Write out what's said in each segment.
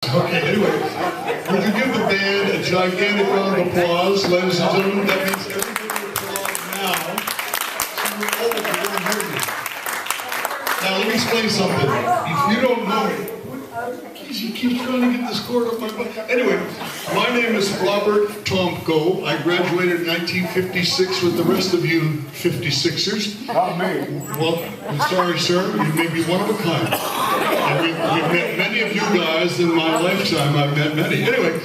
Okay, anyway, would you give the band a gigantic round of applause, ladies and gentlemen? That means everybody applaud now. Oh, you don't hear me. Now, let me explain something. If you don't know me, he keeps trying to get this cord up my butt. Anyway, my name is Robert Tomko. I graduated in 1956 with the rest of you 56ers. Not me. Well, I'm sorry, sir. You may be one of a kind. And we've met many of you guys in my lifetime. I've met many. Anyway,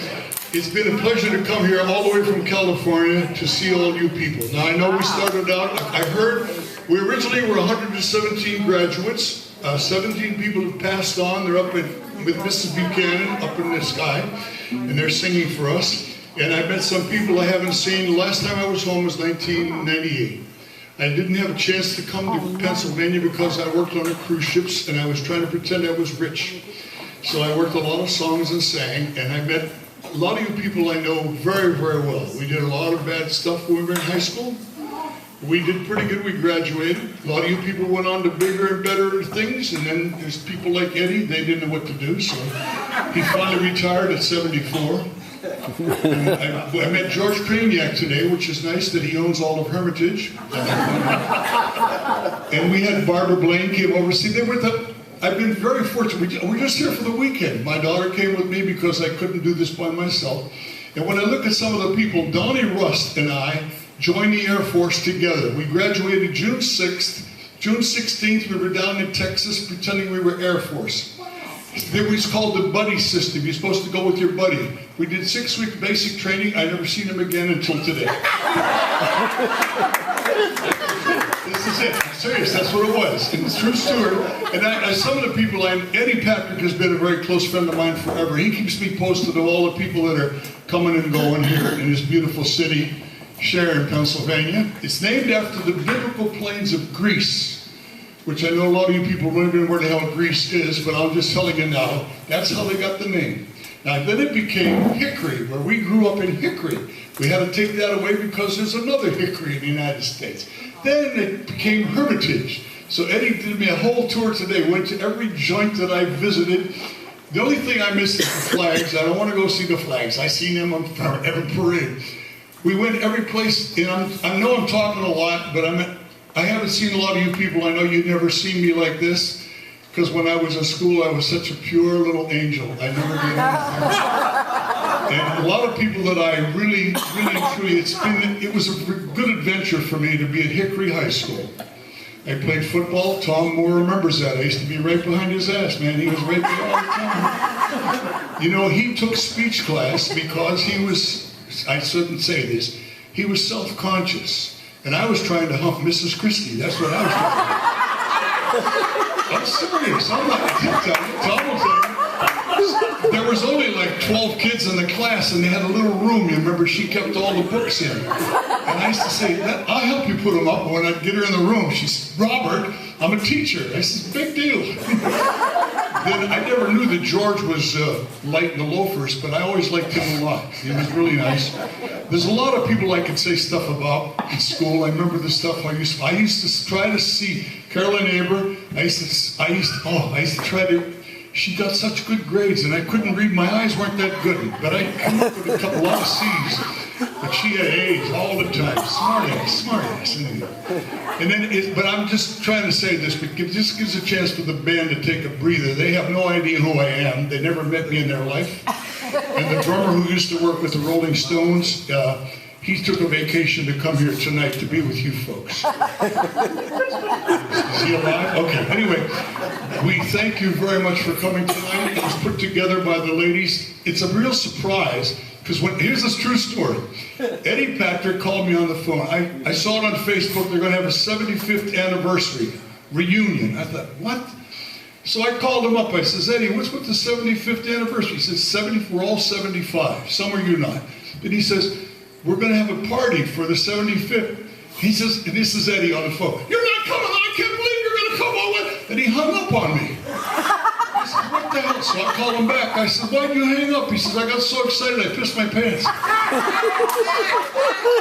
it's been a pleasure to come here all the way from California to see all you people. Now, I know we started out, I heard, we originally were 117 graduates. 17 people have passed on. They're up with Mrs. Buchanan up in the sky, and they're singing for us. And I met some people I haven't seen. The last time I was home was 1998. I didn't have a chance to come to Pennsylvania because I worked on the cruise ships, and I was trying to pretend I was rich. So I worked a lot of songs and sang, and I met a lot of you people I know very, very well. We did a lot of bad stuff when we were in high school. We did pretty good, we graduated. A lot of you people went on to bigger and better things, and then there's people like Eddie, they didn't know what to do, so he finally retired at 74. I met George Craniac today, which is nice that he owns all of Hermitage. And we had Barbara Blaine came over. See, they were I've been very fortunate. We're just here for the weekend. My daughter came with me because I couldn't do this by myself. And when I look at some of the people, Donnie Rust and I joined the Air Force together. We graduated June 6th. June 16th, we were down in Texas pretending we were Air Force. It was called the buddy system. You're supposed to go with your buddy. We did 6-week basic training. I never seen him again until today. This is it. I'm serious. That's what it was. And it's true story. And some of the people, Eddie Patrick has been a very close friend of mine forever. He keeps me posted of all the people that are coming and going here in this beautiful city, Sharon, Pennsylvania. It's named after the biblical plains of Greece, which I know a lot of you people don't even know where the hell Greece is, but I'm just telling you now, that's how they got the name. Now, then it became Hickory, where we grew up in Hickory. We had to take that away because there's another Hickory in the United States. Then it became Hermitage. So Eddie did me a whole tour today, went to every joint that I visited. The only thing I miss is the flags. I don't want to go see the flags. I seen them on every parade. We went every place, and I know I'm talking a lot, but I haven't seen a lot of you people. I know you've never seen me like this, because when I was in school, I was such a pure little angel. I never did anything. And a lot of people that I really, truly, it was a good adventure for me to be at Hickory High School. I played football. Tom Moore remembers that. I used to be right behind his ass, man. He was right there all the time. You know, he took speech class because he was, I shouldn't say this, he was self-conscious. And I was trying to hump Mrs. Christie. That's what I was trying to do. I'm serious. I'm not a there was only like 12 kids in the class, and they had a little room. You remember, she kept all the books in. And I used to say, I'll help you put them up. When I'd get her in the room, she said, Robert, I'm a teacher. I said, big deal. Then I never knew that George was light in the loafers, but I always liked him a lot. He was really nice. There's a lot of people I could say stuff about in school. I remember the stuff I used to try to see. Carolyn Aber, I used to try to, she got such good grades, and I couldn't read, my eyes weren't that good, but I came up with a lot of C's. But she had A's all the time. Smart ass. And then, but I'm just trying to say this, but this gives a chance for the band to take a breather. They have no idea who I am. They never met me in their life. And the drummer who used to work with the Rolling Stones, he took a vacation to come here tonight to be with you folks. Is he alive? Okay, anyway, we thank you very much for coming tonight. It was put together by the ladies. It's a real surprise, because here's this true story. Eddie Patrick called me on the phone. I saw it on Facebook. They're going to have a 75th anniversary reunion. I thought, what? So I called him up. I says, Eddie, what's with the 75th anniversary? He says, we're all 75. Some are you not. And he says, we're going to have a party for the 75th. He says, and this is Eddie on the phone. You're not coming. I can't believe you're going to come on. And he hung up on me. I said, what the hell? So I called him back. I said, why did you hang up? He says, I got so excited I pissed my pants.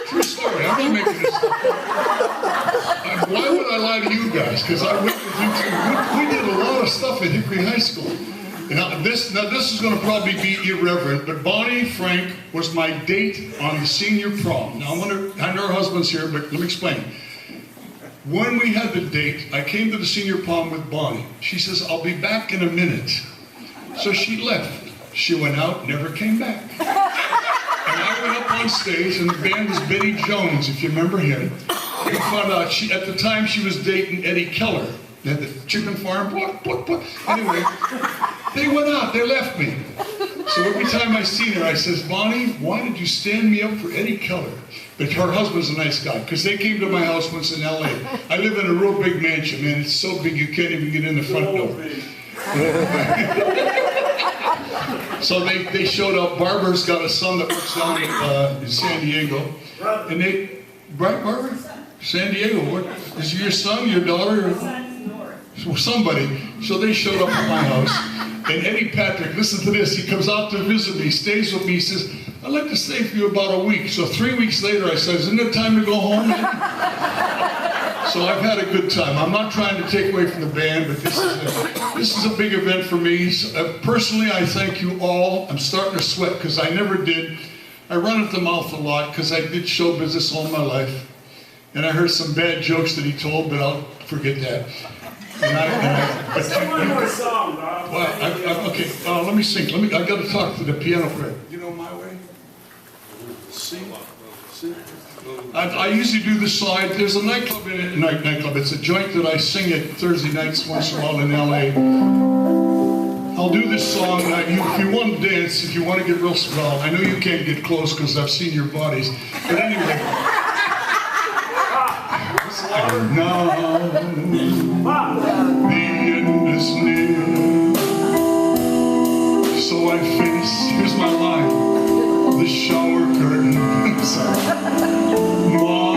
True story. I'm not making this stuff up. Why would I lie to you guys? Because I went with you too. We did a lot of stuff at Hickory High School. Now this is going to probably be irreverent, but Bonnie Frank was my date on the senior prom. Now I know her husband's here, but let me explain. When we had the date, I came to the senior prom with Bonnie. She says, "I'll be back in a minute." So she left. She went out, never came back. And I went up on stage, and the band was Betty Jones, if you remember him. We found out at the time she was dating Eddie Keller. They had the chicken farm. Anyway, they went out. They left me. So every time I seen her, I says, "Bonnie, why did you stand me up for Eddie Keller?" But her husband's a nice guy, because they came to my house once in LA. I live in a real big mansion, man. It's so big you can't even get in the front door. So they showed up. Barbara's got a son that works down in San Diego. And right, Barbara? San Diego. What? Is it your son, your daughter? Somebody. So they showed up at my house. And Eddie Patrick, listen to this. He comes out to visit me, stays with me. He says, "I'd like to stay for you about a week." So 3 weeks later, I said, "Isn't it time to go home yet?" So I've had a good time. I'm not trying to take away from the band, but this is a big event for me. So, personally, I thank you all. I'm starting to sweat because I never did. I run at the mouth a lot because I did show business all my life. And I heard some bad jokes that he told, but I'll forget that. Sing one more song, Bob. Well, okay, let me sing. I got to talk to the piano player. You know my way? Sing. I usually do the side. There's a nightclub in it. Nightclub. It's a joint that I sing at Thursday nights once in a while in LA. I'll do this song. If you want to dance, if you want to get real swell, I know you can't get close because I've seen your bodies. But anyway. Now the end is near, so I face, here's my line, the shower curtain. My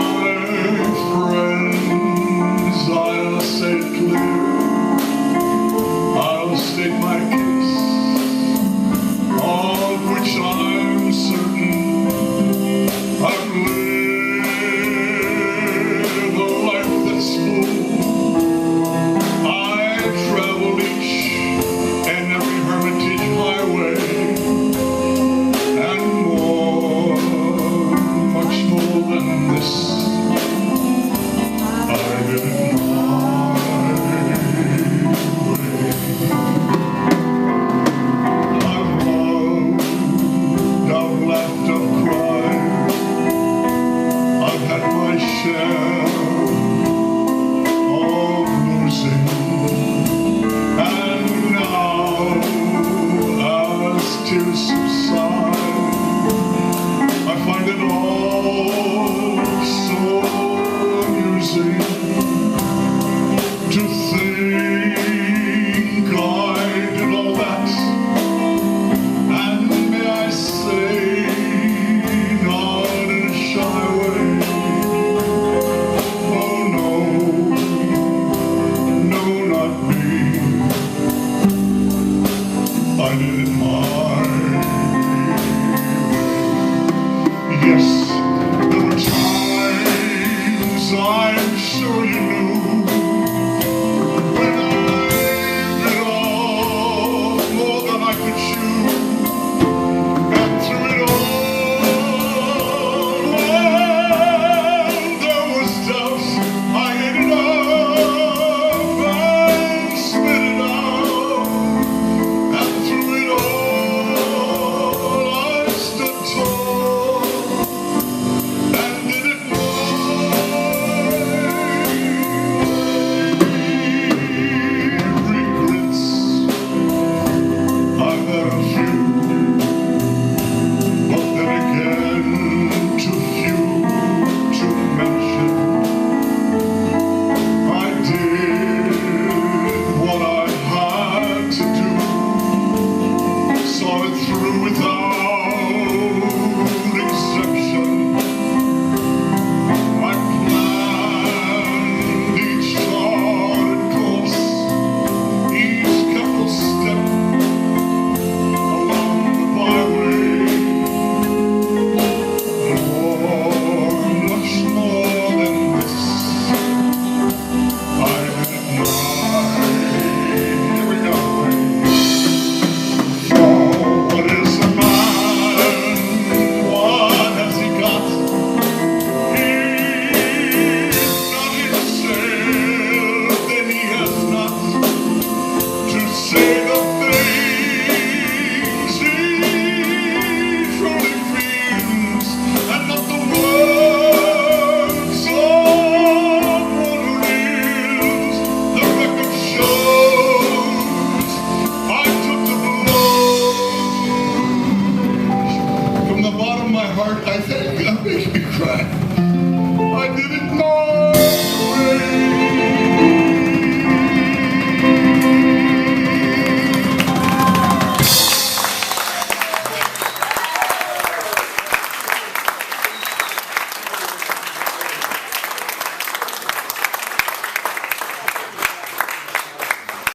friends, I'll say it clear, I'll state my case, of which I'm certain I've lived a life that's full. I've traveled each and every hermitage highway, and more, much more than this, I did it my way. I've loved, I've laughed, I've cried, I've had my share of losing, and now as tears subside,